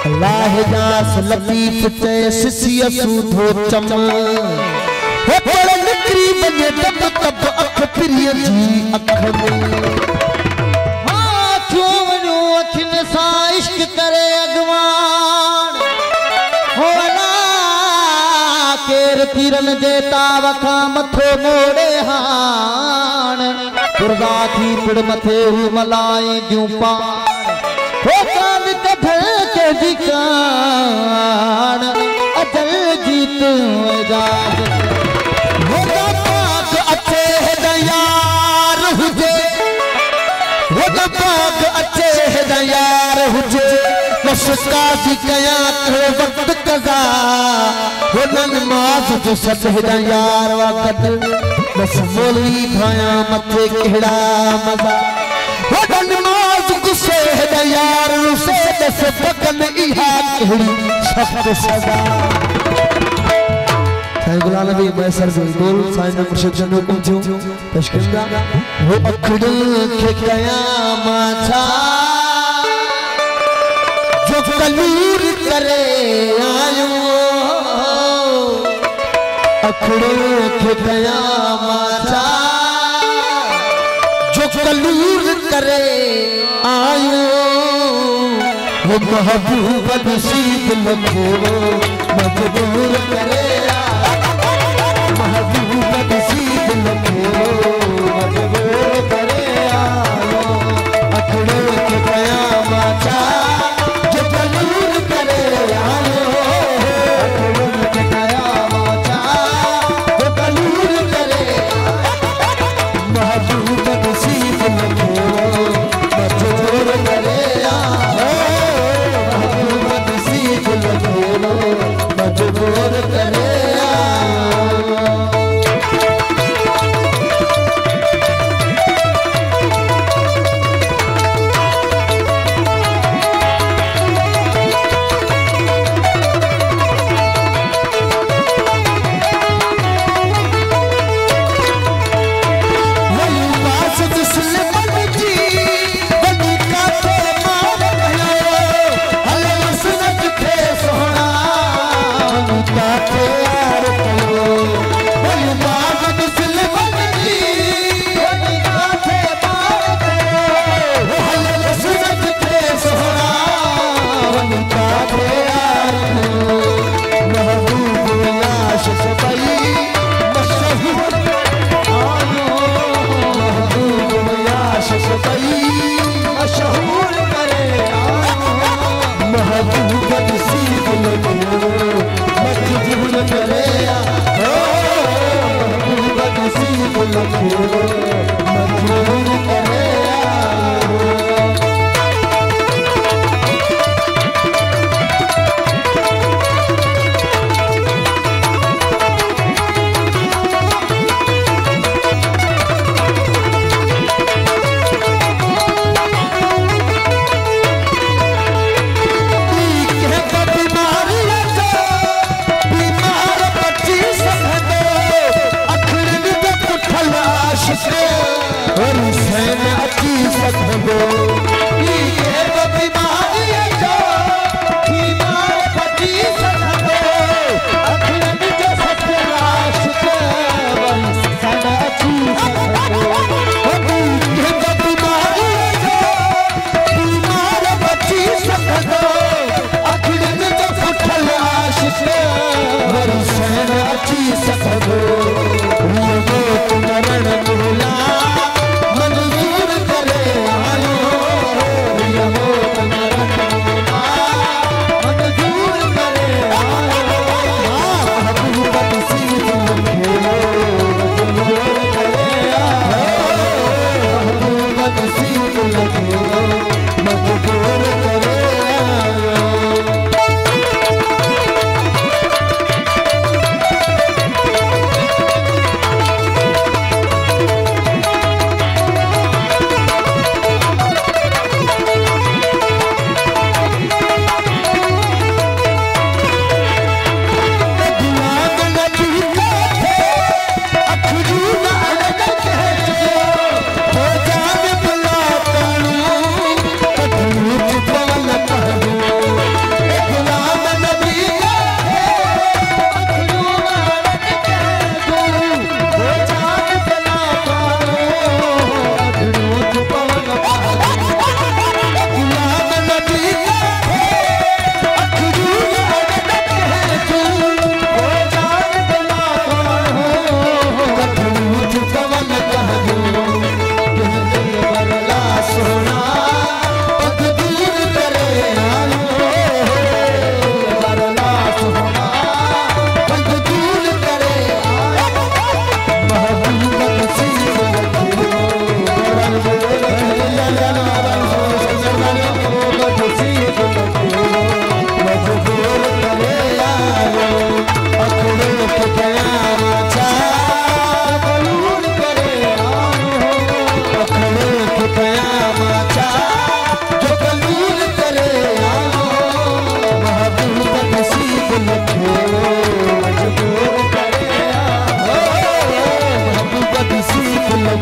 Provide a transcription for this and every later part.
अल्लाह जास लतीफ सिसिया सूधो चम हो पड़ निकरी बने तब तब अख प्रिय जी अख में हाँ क्यों वनो अखिन सा इश्क करे अगवान होला केर तीरन जेता वखा मथो मोड़े हान पुरदा थी पिड़ मथे हु मलाई दियूं पान हो कान कढे के जिकान अजल जीत जाग हो पाक अच्छे दयार हुजे हो पाक अच्छे दयार हुजे मशका जी कया तो वक्त कजा हो नमाज जो सत दयार वक्त बस मौलवी भाया मथे केड़ा मजा हो नमाज गुस्से दयार से दस बकन इहा केड़ी सख्त सजा साईं गुलाम नबी मैसर से बोल साईं मुर्शिद जनो को जो तशकिंदा हो अखड़ के कयामत जो कलूर करे आयो अखड़ के कयामत जो कलूर करे आयो वो महबूब नसीब लखो मजबूर करे महबूब नसीब लखो मजबूर करे आयो अखड़े के कयामत जो कलूर करे आयो अखड़े के कयामत जो कलूर करे महबूब नसीब लखो मजबूर करे आयो महबूब नसीब लखो मजबूर करे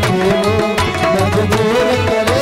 के वो मजबूर करे